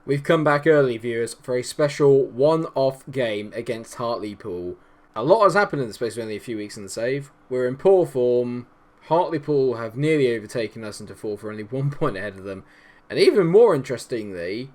We've come back early, viewers, for a special one-off game against Hartlepool. A lot has happened in the space of only a few weeks in the save. We're in poor form. Hartlepool have nearly overtaken us into fourth. We're only 1 point ahead of them. And even more interestingly,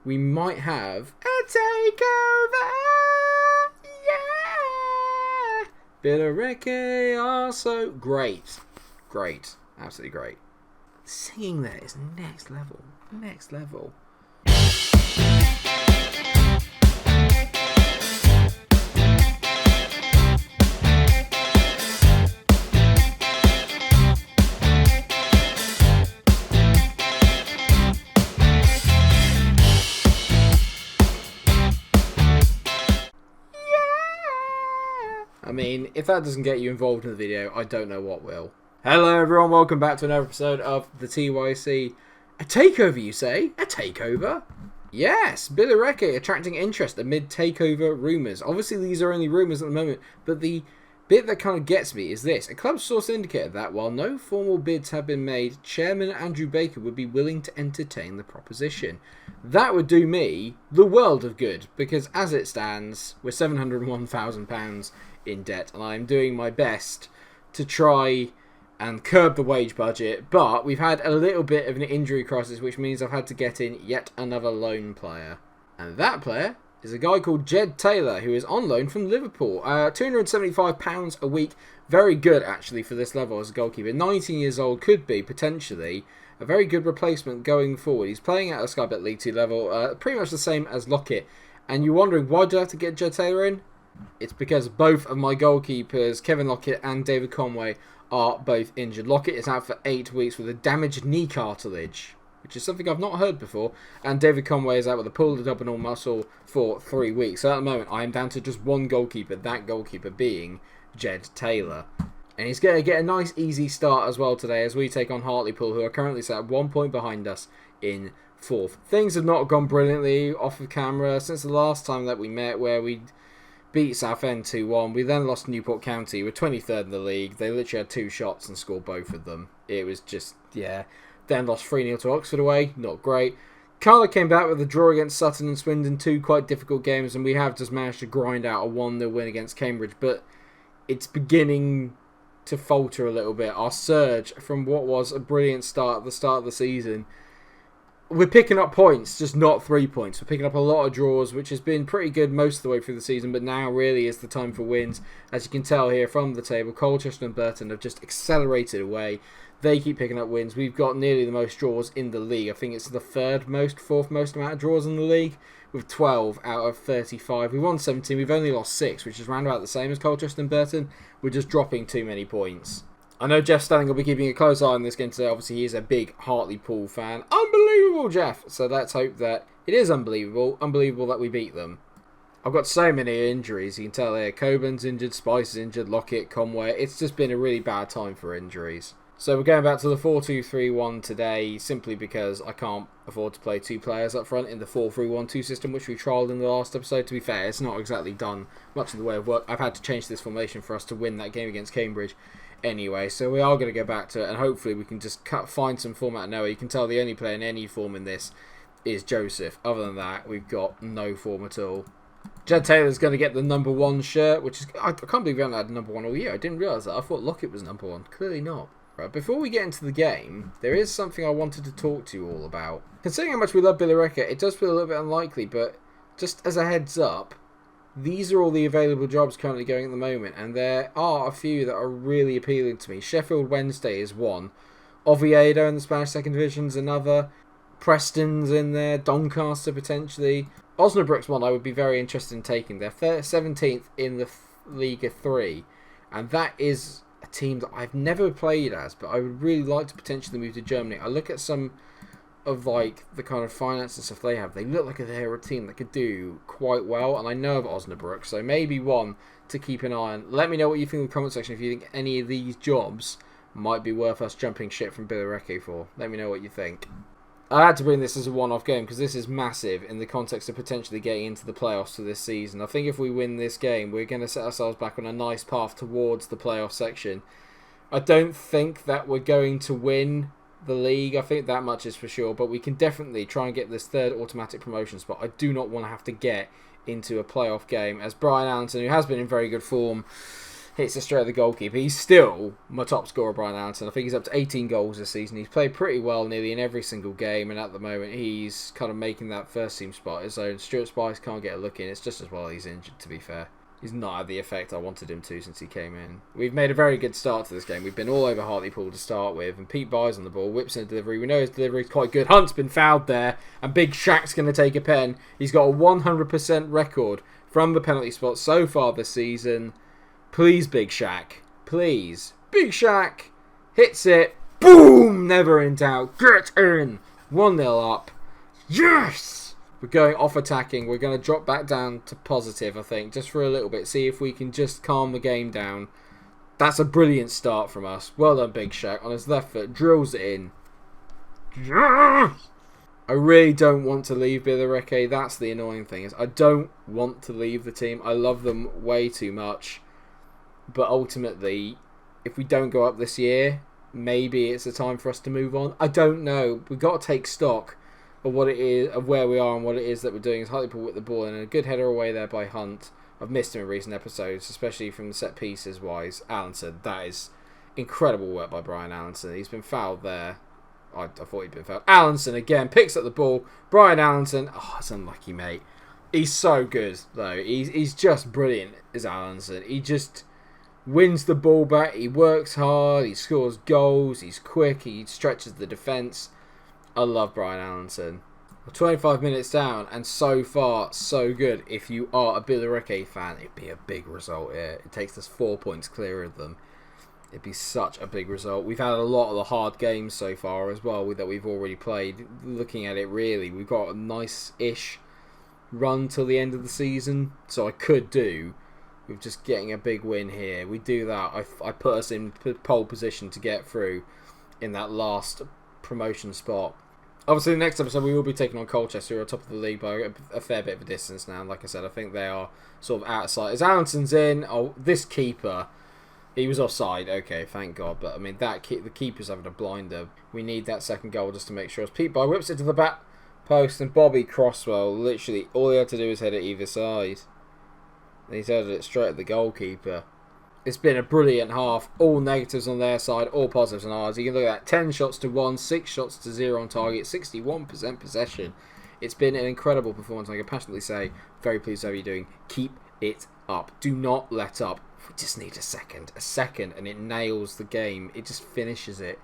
we might have a takeover! Yeah! Billericay also great. Great. Absolutely great. Singing there is next level. Next level. I mean, if that doesn't get you involved in the video, I don't know what will. Hello everyone, welcome back to another episode of the TYC. A takeover, you say? A takeover? Yes, Billericay attracting interest amid takeover rumours. Obviously these are only rumours at the moment, but the bit that kind of gets me is this. A club source indicated that while no formal bids have been made, Chairman Andrew Baker would be willing to entertain the proposition. That would do me the world of good, because as it stands, we're £701,000 in debt, and I'm doing my best to try and curb the wage budget, but we've had a little bit of an injury crisis, which means I've had to get in yet another loan player. And that player is a guy called Jed Taylor, who is on loan from Liverpool. £275 a week. Very good, actually, for this level as a goalkeeper. 19 years old, could be, potentially, a very good replacement going forward. He's playing at a Sky Bet League 2 level, pretty much the same as Lockett. And you're wondering, why do I have to get Jed Taylor in? It's because both of my goalkeepers, Kevin Lockett and David Conway, are both injured. Lockett is out for 8 weeks with a damaged knee cartilage, which is something I've not heard before. And David Conway is out with a pulled abdominal muscle for 3 weeks. So at the moment, I am down to just one goalkeeper, that goalkeeper being Jed Taylor. And he's going to get a nice easy start as well today as we take on Hartlepool, who are currently sat at 1 point behind us in fourth. Things have not gone brilliantly off of camera since the last time that we met, where we beat Southend 2-1. We then lost to Newport County. We're 23rd in the league. They literally had 2 shots and scored both of them. It was just, yeah. Then lost 3-0 to Oxford away. Not great. Carla came back with a draw against Sutton and Swindon. 2 quite difficult games. And we have just managed to grind out a 1-0 win against Cambridge. But it's beginning to falter a little bit. Our surge from what was a brilliant start at the start of the season, we're picking up points, just not 3 points. We're picking up a lot of draws, which has been pretty good most of the way through the season, but now really is the time for wins. As you can tell here from the table, Colchester and Burton have just accelerated away. They keep picking up wins. We've got nearly the most draws in the league. I think it's the fourth most amount of draws in the league, with 12 out of 35. We won 17, we've only lost 6, which is round about the same as Colchester and Burton. We're just dropping too many points. I know Jeff Stanning will be keeping a close eye on this game today. Obviously, he is a big Hartlepool fan. Unbelievable, Jeff! So let's hope that it is unbelievable. Unbelievable that we beat them. I've got so many injuries. You can tell here. Coburn's injured, Spice is injured, Lockett, Conway. It's just been a really bad time for injuries. So we're going back to the 4-2-3-1 today, simply because I can't afford to play 2 players up front in the 4-3-1-2 system, which we trialled in the last episode. To be fair, it's not exactly done much in the way of work. I've had to change this formation for us to win that game against Cambridge. Anyway, so we are going to go back to it, and hopefully we can just find some form out of nowhere. You can tell the only player in any form in this is Joseph. Other than that, we've got no form at all. Jed Taylor's going to get the number 1 shirt, which is... I can't believe we haven't had number 1 all year. I didn't realise that. I thought Lockett was number 1. Clearly not. Right, before we get into the game, there is something I wanted to talk to you all about. Considering how much we love Billericay, it does feel a little bit unlikely, but just as a heads up, these are all the available jobs currently going at the moment, and there are a few that are really appealing to me. Sheffield Wednesday is one. Oviedo in the Spanish Second Division is another. Preston's in there. Doncaster potentially. Osnabrück's one I would be very interested in taking. They're 17th in the Liga 3, and that is a team that I've never played as, but I would really like to potentially move to Germany. I look at some of like the kind of finance and stuff they have. They look like they're a team that could do quite well, and I know of Osnabrück, so maybe one to keep an eye on. Let me know what you think in the comment section if you think any of these jobs might be worth us jumping ship from Billericay for. Let me know what you think. I had to bring this as a one-off game because this is massive in the context of potentially getting into the playoffs for this season. I think if we win this game, we're going to set ourselves back on a nice path towards the playoff section. I don't think that we're going to win the league. I think that much is for sure. But we can definitely try and get this third automatic promotion spot. I do not want to have to get into a playoff game as Brian Allenton, who has been in very good form, hits it straight at the goalkeeper. He's still my top scorer, Brian Allenton. I think he's up to 18 goals this season. He's played pretty well nearly in every single game, and at the moment he's kind of making that first team spot his own. Stuart Spice can't get a look in. It's just as well he's injured, to be fair. He's not had the effect I wanted him to since he came in. We've made a very good start to this game. We've been all over Hartlepool to start with, and Pete buys on the ball, whips in a delivery. We know his delivery is quite good. Hunt's been fouled there, and Big Shaq's going to take a pen. He's got a 100% record from the penalty spot so far this season. Please, Big Shaq. Please. Big Shaq hits it. Boom! Never in doubt. Get in. 1-0 up. Yes! We're going off attacking. We're going to drop back down to positive, I think, just for a little bit. See if we can just calm the game down. That's a brilliant start from us. Well done, Big Shaq. On his left foot, drills it in. Yes! I really don't want to leave Billericay. That's the annoying thing. Is I don't want to leave the team. I love them way too much. But ultimately, if we don't go up this year, maybe it's a time for us to move on. I don't know. We've got to take stock of what it is, of where we are and what it is that we're doing. As Hartlepool with the ball and a good header away there by Hunt. I've missed him in recent episodes, especially from the set pieces wise. Allenton, that is incredible work by Brian Allenton. He's been fouled there. I thought he'd been fouled. Allenton again picks up the ball. Brian Allenton, oh, it's unlucky, mate. He's so good though. He's just brilliant, is Allenton. He just wins the ball back. He works hard. He scores goals. He's quick. He stretches the defence. I love Brian Allenton. We're 25 minutes down, and so far, so good. If you are a Billericay fan, it'd be a big result here. It takes us 4 points clear of them. It'd be such a big result. We've had a lot of the hard games so far as well that we've already played. Looking at it, really, we've got a nice-ish run till the end of the season. So I could do with just getting a big win here. We do that. I put us in pole position to get through in that last promotion spot. Obviously, the next episode we will be taking on Colchester, who are top of the league by a fair bit of a distance now. And like I said, I think they are sort of out of sight. As Allenton's in, oh, this keeper, he was offside. Okay, thank God. But I mean, the keeper's having a blinder. We need that second goal just to make sure. As Pete By whips it to the back post, and Bobby Crosswell, literally all he had to do was head it either side. And he's headed it straight at the goalkeeper. It's been a brilliant half. All negatives on their side, all positives on ours. You can look at 10 shots to 1, 6 shots to 0 on target, 61% possession. It's been an incredible performance. I can passionately say, very pleased with how you're doing. Keep it up. Do not let up. We just need a second, and it nails the game. It just finishes it.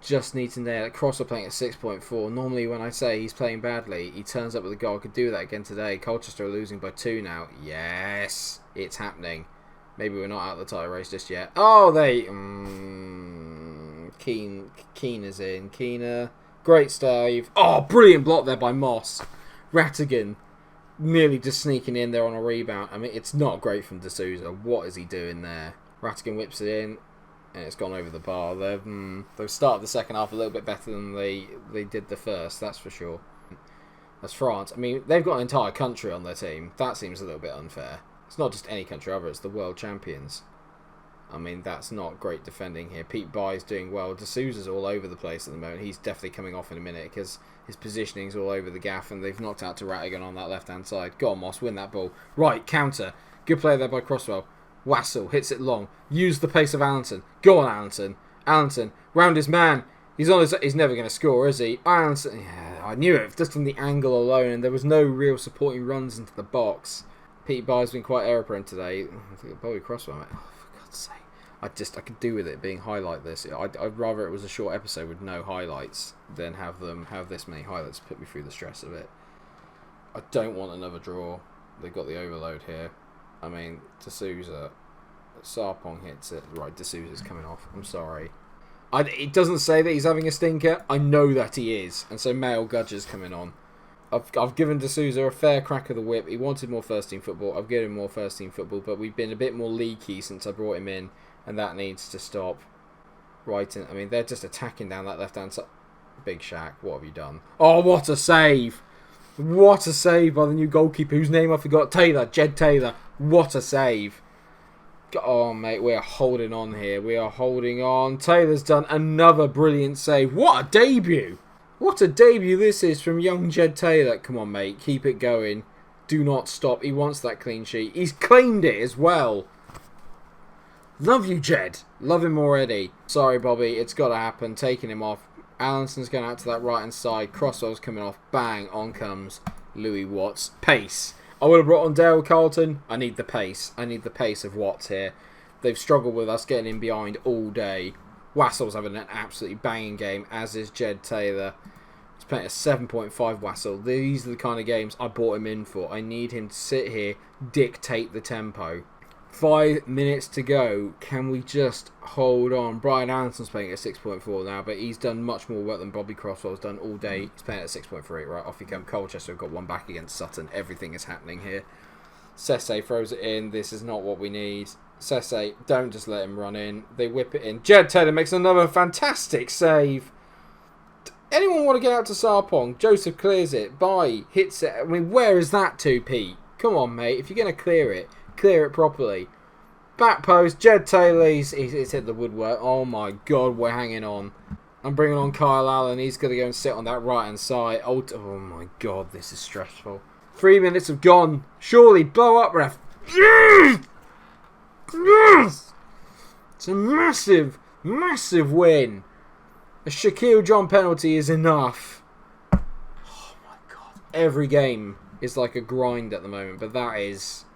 Just need to nail it. Cross are playing at 6.4. Normally, when I say he's playing badly, he turns up with a goal. Could do that again today. Colchester are losing by 2 now. Yes, it's happening. Maybe we're not out of the title race just yet. Oh, they... Keener's in. Keener. Great save. Oh, brilliant block there by Moss. Rattigan nearly just sneaking in there on a rebound. I mean, it's not great from D'Souza. What is he doing there? Rattigan whips it in, and it's gone over the bar. They've started the second half a little bit better than they did the first, that's for sure. That's France. I mean, they've got an entire country on their team. That seems a little bit unfair. It's not just any country either, it's the world champions. I mean, that's not great defending here. Pete Bye's doing well. D'Souza's all over the place at the moment. He's definitely coming off in a minute because his positioning's all over the gaff, and they've knocked out to Rattigan on that left-hand side. Go on, Moss, win that ball. Right, counter. Good play there by Crosswell. Wassel hits it long. Use the pace of Allenton. Go on, Allenton. Allenton, round his man. He's never going to score, is he? Allenton, yeah, I knew it, just from the angle alone, and there was no real supporting runs into the box. Pete Bye's been quite error-prone today. I think Bobby Crosswell, mate. Oh, for God's sake. I could do with it being highlight this. I'd rather it was a short episode with no highlights than have this many highlights to put me through the stress of it. I don't want another draw. They've got the overload here. I mean, D'Souza. Sarpong hits it. Right, D'Souza's coming off. I'm sorry. It doesn't say that he's having a stinker. I know that he is. And so Mail Gudger's coming on. I've given D'Souza a fair crack of the whip. He wanted more first-team football. I've given him more first-team football, but we've been a bit more leaky since I brought him in, and that needs to stop. Right, I mean, they're just attacking down that left-hand side. Big Shaq, what have you done? Oh, what a save! What a save by the new goalkeeper, whose name I forgot. Taylor, Jed Taylor. What a save. Oh, mate, we are holding on here. We are holding on. Taylor's done another brilliant save. What a debut! What a debut this is from young Jed Taylor. Come on, mate. Keep it going. Do not stop. He wants that clean sheet. He's claimed it as well. Love you, Jed. Love him already. Sorry, Bobby. It's got to happen. Taking him off. Allison's going out to that right-hand side. Crosswell's coming off. Bang. On comes Louis Watts. Pace. I would have brought on Dale Carlton. I need the pace. I need the pace of Watts here. They've struggled with us getting in behind all day. Wassell's having an absolutely banging game, as is Jed Taylor. He's playing a 7.5 Wassell. These are the kind of games I bought him in for. I need him to sit here, dictate the tempo. 5 minutes to go. Can we just hold on? Brian Anderson's playing at 6.4 now, but he's done much more work than Bobby Crosswell's done all day. He's playing at 6.3. Right, off he comes. Colchester have got one back against Sutton. Everything is happening here. Sesse throws it in. This is not what we need. Sesse, don't just let him run in. They whip it in. Jed Taylor makes another fantastic save. Anyone want to get out to Sarpong? Joseph clears it. Bye. Hits it. I mean, where is that to, Pete? Come on, mate. If you're going to clear it properly. Back post. Jed Taylor. He's hit the woodwork. Oh, my God. We're hanging on. I'm bringing on Kyle Allen. He's going to go and sit on that right-hand side. Oh, my God. This is stressful. 3 minutes have gone. Surely. Blow up, ref. Yes! Yes! It's a massive, massive win. A Shaquille John penalty is enough. Oh my God. Every game is like a grind at the moment, but that is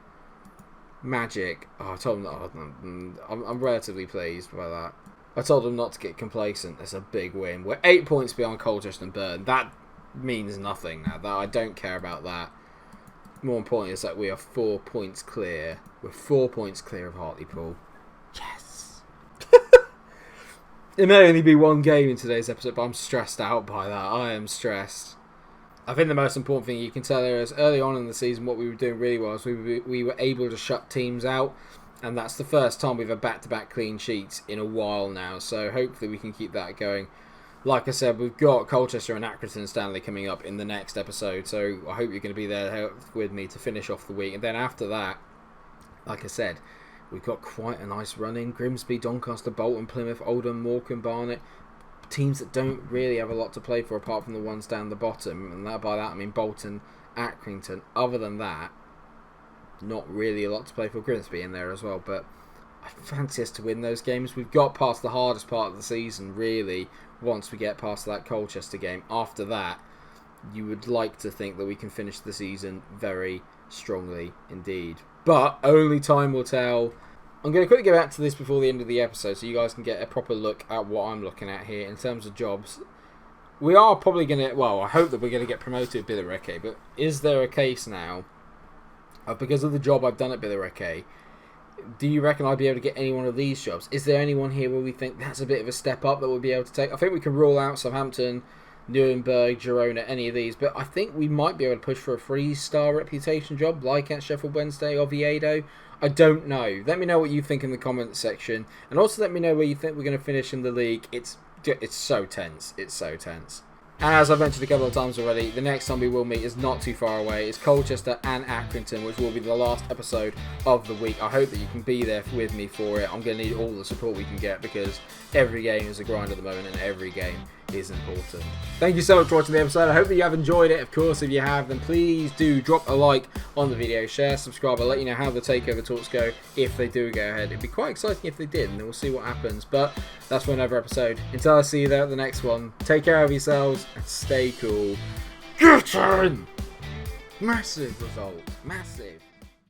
magic. Oh, I told him that. I'm relatively pleased by that. I told him not to get complacent. It's a big win. We're 8 points beyond Colchester and Burn. That means nothing now. That I don't care about that. More important is that we are 4 points clear. We're 4 points clear of Hartlepool. Yes. It may only be one game in today's episode, but I'm stressed out by that. I am stressed. I think the most important thing you can tell there is early on in the season what we were doing really well is we were able to shut teams out, and that's the first time we've had back-to-back clean sheets in a while now, so hopefully we can keep that going. Like I said, we've got Colchester and Accrington Stanley coming up in the next episode, so I hope you're going to be there with me to finish off the week. And then after that, like I said, we've got quite a nice run in. Grimsby, Doncaster, Bolton, Plymouth, Oldham, Morecambe, Barnet. Teams that don't really have a lot to play for apart from the ones down the bottom. And by that I mean Bolton, Accrington. Other than that, not really a lot to play for. Grimsby in there as well, but I fancy us to win those games. We've got past the hardest part of the season, really, once we get past that Colchester game. After that, you would like to think that we can finish the season very strongly indeed. But only time will tell. I'm going to quickly go back to this before the end of the episode so you guys can get a proper look at what I'm looking at here in terms of jobs. We are probably going to, well, I hope that we're going to get promoted at Billericay, but is there a case now, because of the job I've done at Billericay, do you reckon I'd be able to get any one of these jobs? Is there anyone here where we think that's a bit of a step up that we'll be able to take? I think we can rule out Southampton, Nuremberg, Girona, any of these, but I think we might be able to push for a 3-star reputation job like at Sheffield Wednesday or Oviedo. I don't know. Let me know what you think in the comments section, and also let me know where you think we're going to finish in the league. It's so tense. It's so tense. And as I've mentioned a couple of times already, the next time we will meet is not too far away. It's Colchester and Accrington, which will be the last episode of the week. I hope that you can be there with me for it. I'm going to need all the support we can get because every game is a grind at the moment and every game is important. Thank you so much for watching the episode. I hope that you have enjoyed it. Of course, if you have, then please do drop a like on the video, share, subscribe. I'll let you know how the takeover talks go if they do go ahead. It'd be quite exciting if they did, and then we'll see what happens. But that's for another episode. Until I see you there at the next one, take care of yourselves and stay cool. Get in! Massive result. Massive.